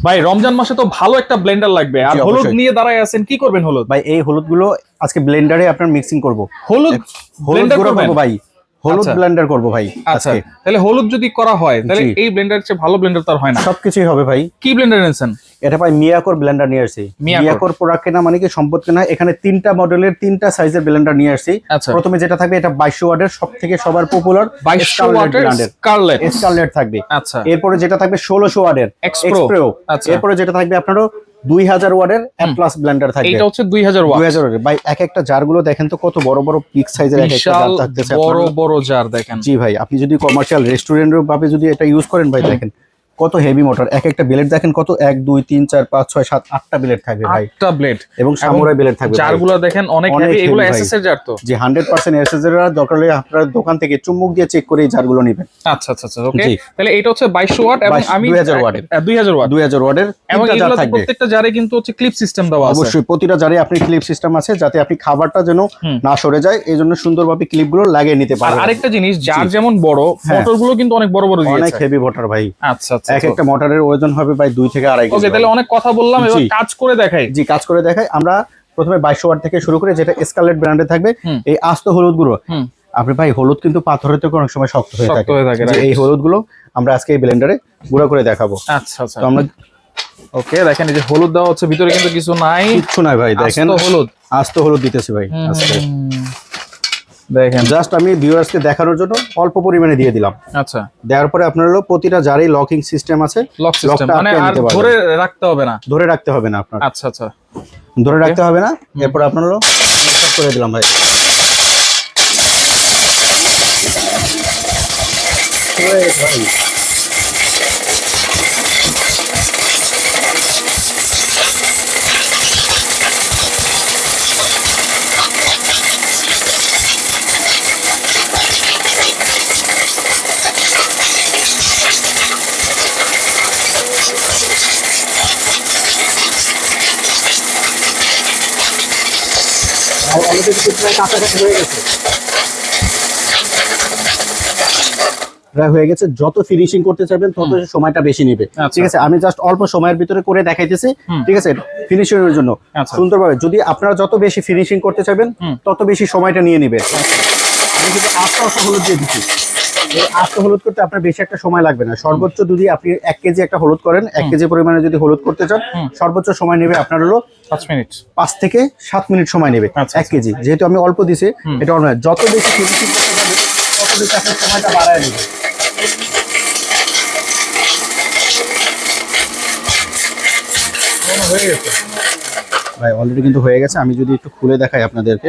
ভাই রমজান মাসে তো ভালো একটা ব্লেন্ডার লাগবে, আর জি, হলুদ অবশ্যই। নিয়ে দাঁড়ায় আছেন, কি করবেন হলুদ? ভাই এই হলুদগুলো আজকে ব্লেন্ডারে আপনার মিক্সিং করব। হলুদ হলুদ ব্লেন্ডার গুঁড়ো করবেন? করবো ভাই, হলুদ আচ্ছা ব্লেন্ডার করব ভাই আচ্ছা, আজকে। তাহলে হলুদ যদি করা হয় তাহলে জি। এই ব্লেন্ডার চেয়ে ভালো ব্লেন্ডার তো আর হয় না। সবকিছুই হবে ভাই। কি ব্লেন্ডার এনেছেন? এটা ভাই মিয়াকোর ব্লেন্ডার নিয়ে আসছি। মিয়াকোর। মিয়াকোর প্রোডাক্ট কেনা মানে কি সম্পদ কেনা। এখানে 3টা মডেলের 3টা সাইজের ব্লেন্ডার নিয়ে আসছি। আচ্ছা। প্রথমে যেটা থাকবে এটা 2200 ওয়াটের সব থেকে সবার পপুলার 2200 ওয়াটের স্কারলেট। স্কারলেট থাকবে। আচ্ছা। এরপরে যেটা থাকবে 1600 ওয়াটের এক্সপ্রো। এক্সপ্রো। আচ্ছা। এরপরে যেটা থাকবে আপনারও 2000 ওয়াটের প্লাস ব্লেন্ডার থাকবে। এটা হচ্ছে 2000 ওয়াট। 2000 ওয়াটের ভাই। এক একটা জারগুলো দেখেন তো কত বড় বড় পিক সাইজের এক একটা বিশাল জার থাকতেছে বড় আপনার। বড় জার দেখেন। জি ভাই, আপনি যদি কমার্শিয়াল রেস্টুরেন্টের ভাবে যদি এটা ইউজ করেন ভাই, দেখেন কত হেভি মোটর। এক একটা ব্লেড দেখেন কত 1 2 3 4 5 6 7 8টা ব্লেড থাকবে ভাই। 8টা ব্লেড এবং সামুরাই ব্লেড থাকবে ভাই। জারগুলো দেখেন অনেক অনেক হেভি, এগুলো heavy ভাই। এসএস এর জার তো। যে 100% এসএসআর দরকার হলে আপনার দোকান থেকে চুম্বক দিয়ে চেক করে এই জারগুলো নেবেন। আচ্ছা আচ্ছা আচ্ছা, ওকে। জি। তাহলে এটা হচ্ছে 2200 ওয়াট এবং আমি 2000 ওয়াটের। 2000 ওয়াট 2000 ওয়াটের এবং তিনটা জার এগুলোতে থাকবে। প্রত্যেকটা জারে কিন্তু হচ্ছে ক্লিপ সিস্টেম দেওয়া আছে। অবশ্যই প্রতিটা জারে আপনি ক্লিপ সিস্টেম আছে, যাতে আপনি খাবারটা যেন না সরে যায়, এই জন্য সুন্দরভাবে ক্লিপগুলো লাগিয়ে নিতে আর পারবেন। আরেকটা জিনিস, জার জি। যেমন বড়, হ্যাঁ। মোটরগুলো কিন্তু অনেক বড় বড় অনেক দিয়েছে। হেভি মোটর ভাই। আচ্ছা আচ্ছা, এক একটা মোটরের ওজন হবে ভাই 2 থেকে 2.5 কেজি। ওকে, তাহলে অনেক কথা বললাম, এবার জি। কাজ করে দেখাই। জি, কাজ করে দেখাই। আমরা প্রথমে 2200 ওয়াট থেকে শুরু করে, যেটা স্কারলেট ব্র্যান্ডে থাকবে। এই আস্ত হলুদ গুঁড়ো। আপনি ভাই হলুদ কিন্তু পাথরের থেকে অনেক সময় শক্ত হয়ে থাকে। যে এই হলুদ গুলো আমরা আজকে এই ব্লেন্ডারে গুঁড়ো করে দেখাবো। আচ্ছা আচ্ছা, তো আমরা ওকে, দেখেন এই যে হলুদ দেওয়া হচ্ছে, ভিতরে কিন্তু কিছু নাই, কিচ্ছু নাই ভাই। দেখেন আস্ত হলুদ। আস্ত হলুদ দিতেছি ভাই আজকে। দেখেন, জাস্ট আমি ভিউয়ার্সকে দেখানোর জন্য অল্প পরিমাণে দিয়ে দিলাম। আচ্ছা, দেওয়ার পরে আপনার হলো প্রতিটা জারেই লকিং সিস্টেম আছে। লক সিস্টেম, লকটা মানে আটকে আর নিতে পারবেন। ধরে রাখতে হবে না। ধরে রাখতে হবে না আপনার। আচ্ছা আচ্ছা, ধরে রাখতে হবে না। এরপর আপনার হলো স্টার্ট করে দিলাম ভাই। ভাই অলরেডি কিন্তু প্রায় কাছাকাছি হয়ে গেছে। প্রায় হয়ে গেছে। যত ফিনিশিং করতে চাইবেন তত সময়টা বেশি নেবে। ঠিক আছে, আমি জাস্ট অল্প সময়ের ভিতরে করে দেখাইতেছি। ঠিক আছে, ফিনিশিং এর জন্য সুন্দরভাবে। যদি আপনারা যত বেশি ফিনিশিং করতে চাইবেন তত বেশি সময়টা নিয়ে নেবে। আমি কিন্তু আস্তে আস্তে হলুদ দিয়ে দিচ্ছি। এই আস্ত হলুদ করতে আপনার বেশি একটা সময় লাগবে না। সর্বোচ্চ যদি আপনি 1 কেজি একটা হলুদ করেন, 1 কেজি পরিমাণে যদি হলুদ করতে চান, সর্বোচ্চ সময় নেবে আপনার হলো 5 মিনিট, 5 থেকে 7 মিনিট সময় নেবে 1 কেজি। যেহেতু আমি অল্প দিছি, এটা অন্য যত বেশি ফিনিশিং করতে যাবে তত বেশি আপনার সময়টা বাড়ায় নেবে। হয়ে গেছে ভাই, অলরেডি কিন্তু হয়ে গেছে। আমি যদি একটু খুলে দেখাই আপনাদেরকে,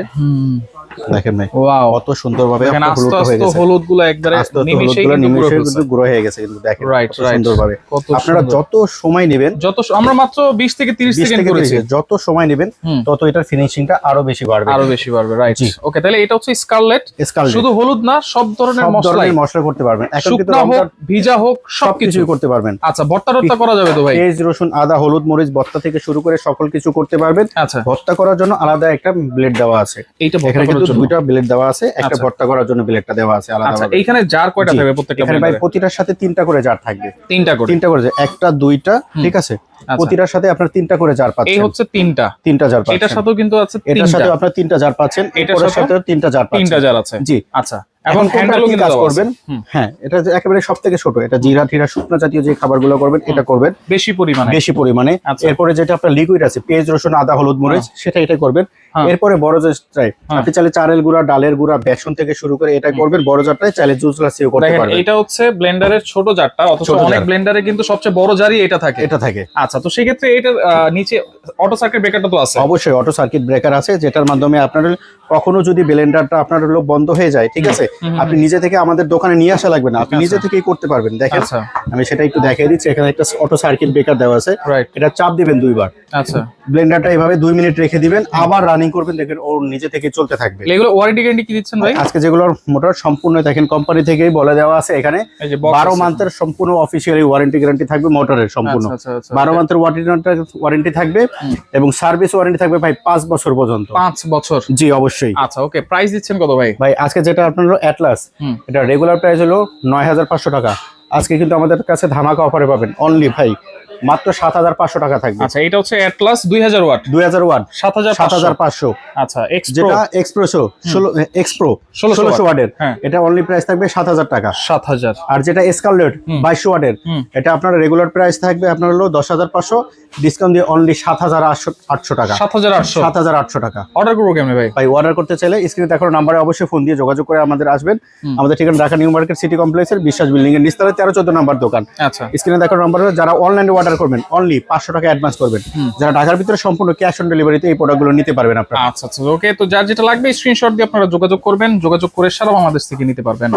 দেখেন ভাই ওয়াও, কত সুন্দরভাবে দেখেন আস্তে হলুদটা হয়ে আস্তে গেছে। হলুদগুলো একবারে আস্তে আস্তে নিমেষেই হলুদগুলো কিন্তু পুরো নিমেষে হচ্ছে। কিন্তু গুঁড়ো হয়ে গেছে কিন্তু দেখেন রাইট কত রাইট, সুন্দরভাবে। কত আপনারা সুন্দর। যত সময় নেবেন, আমরা মাত্র 20 থেকে 30 20 সেকেন্ড থেকে করেছি, 30, যত সময় নেবেন তত এটার ফিনিশিংটা আরো বেশি বাড়বে। আরো বেশি বাড়বে। রাইট, জি। ওকে, তাহলে এটা হচ্ছে স্কারলেট। স্কারলেট শুধু হলুদ না, সব ধরনের সব মশলা, ধরনের মশলা করতে পারবেন। এখন কিন্তু শুকনা হোক রমজান ভিজা হোক সবকিছু সবকিছুই করতে পারবেন। আচ্ছা, ভর্তা টর্তা করা যাবে তো ভাই? পেঁয়াজ রসুন আদা হলুদ মরিচ ভর্তা থেকে শুরু করে সকল কিছু করতে পারবেন। আচ্ছা, ভর্তা করার জন্য আলাদা একটা ব্লেড দেওয়া আছে। এইটা ভর্তা এখানে করার কিন্তু জন্য 2টা ব্লেড দেওয়া আছে, একটা আচ্ছা। ভর্তা করার জন্য ব্লেডটা দেওয়া আছে আলাদা। আচ্ছা, এইখানে জার কয়টা থাকবে প্রত্যেকটা এখানে ভাই ব্লেন্ডারে? প্রতিটার সাথে 3টা করে জার থাকবে। 3টা করে? 3টা করে, একটা 2টা, ঠিক আছে। প্রতিটার সাথে আপনার 3টা করে জার পাচ্ছেন। এই হচ্ছে 3টা 3টা জার পাচ্ছেন। এটার সাথেও কিন্তু আছে 3টা, এটার সাথে আপনার 3টা জার পাচ্ছেন, এটার সাথে 3টা জার পাচ্ছেন। 3টা জার আছে। জি। আচ্ছা, এখন কোনটা হ্যান্ডেলও কি কিন্তু কাজ দেওয়া আছে। করবেন? হ্যাঁ, এটা যে একেবারে সবথেকে ছোট, এটা জিরা ঠিরা শুকনো জাতীয় যে খাবারগুলো করবেন এটা করবেন বেশি পরিমাণে। বেশি পরিমাণে। আচ্ছা। এরপরে যেটা আপনার লিকুইড আছে পেঁয়াজ রসুন আদা হলুদ মরিচ, সেটা এটা করবেন। এরপরে বড় জারটায় আপনি চাইলে চালের গুঁড়া ডালের গুঁড়া বেসন থেকে শুরু করে এটা করবেন। বড় জারটায় চাইলে জুসলা সেও করতে দেখেন, পারবেন। এটা হচ্ছে ব্লেন্ডারের ছোট জারটা, অথচ ছোট অনেক জার। ব্লেন্ডারে কিন্তু সবচেয়ে বড় জারই এটা থাকে। এটা থাকে। আচ্ছা, তো সেই ক্ষেত্রে এটার নিচে অটো সার্কিট ব্রেকারটা তো আছে? অবশ্যই অটো সার্কিট ব্রেকার আছে, যেটার মাধ্যমে আপনার কখনো যদি ব্লেন্ডারটা আপনার হলো বন্ধ হয়ে যায়, ঠিক আছে, আপনি নিজে থেকে আমাদের দোকানে নিয়ে আসা লাগবে না, আপনি নিজে থেকেই করতে পারবেন। দেখেন আচ্ছা, আমি সেটা একটু দেখিয়ে দিচ্ছি। এখানে একটা অটো সার্কিট ব্রেকার দেওয়া আছে, রাইট। এটা চাপ দিবেন 2 বার। আচ্ছা, ব্লেন্ডারটা এভাবে 2 মিনিট রেখে দিবেন, আবার রানিং করবেন, দেখেন ও নিজে থেকে চলতে থাকবে। এগুলো ওয়ারেন্টি গ্যারান্টি কি দিচ্ছেন ভাই? আজকে যেগুলোর মোটর সম্পূর্ণ দেখেন কোম্পানি থেকেই বলে দেওয়া আছে এখানে, এই যে box 12 আছে। মান্থের সম্পূর্ণ অফিসিয়ালি ওয়ারেন্টি গ্যারান্টি থাকবে মোটরের সম্পূর্ণ। আচ্ছা, আচ্ছা, 12 মান্থের ওয়ারেন্টি থাকবে এবং সার্ভিস ওয়ারেন্টি থাকবে ভাই 5 বছর পর্যন্ত। 5 বছর? জি অবশ্যই। আচ্ছা, ওকে, প্রাইস দিচ্ছেন কত ভাই? ভাই আজকে যেটা আপনার হলো অ্যাটলাস, এটা রেগুলার প্রাইস হলো 9500 টাকা। আজকে কিন্তু আমাদের কাছে ধামাকা অফারে পাবেন অনলি ভাই মাত্র 7500 টাকা থাকবে। আচ্ছা, এটা হচ্ছে অ্যাটলাস 2000 ওয়াট 2000 ওয়াট 7500। আচ্ছা, যেটা এক্সপ্রেসো 1600 ওয়াটের, এটা অনলি প্রাইস থাকবে 7000 টাকা। 7000। আর যেটা এসকালেট 2200 ওয়াটের, এটা আপনার রেগুলার প্রাইস থাকবে আপনার হলো 10500, ডিসকাউন্ট দিয়ে অনলি 7800 টাকা। 7800 টাকা। অর্ডার করবো কেমনে ভাই? ভাই অর্ডার করতে চাইলে স্ক্রিনে দেখানো নম্বরে অবশ্যই ফোন দিয়ে যোগাযোগ করে আমাদের আসবেন। আমাদের ঠিকানা ঢাকা নিউ মার্কেট সিটি কমপ্লেক্সের বিশ্বাস বিল্ডিং এর নিচতলায় 13-14 নম্বর দোকান। আচ্ছা, স্ক্রিনে দেখানো নম্বরে যারা অনলাইনে অর্ডার করবেন অনলি 500 টাকা অ্যাডভান্স করবেন। যারা ঢাকার ভিতরে সম্পূর্ণ ক্যাশ অন ডেলিভারিতে এই প্রোডাক্টগুলো নিতে পারবেন আপনারা। আচ্ছা, ওকে। তো যার যেটা লাগবে স্ক্রিনশট দিয়ে আপনারা যোগাযোগ করবেন, যোগাযোগ করে সারা বাংলাদেশ থেকে নিতে পারবেন।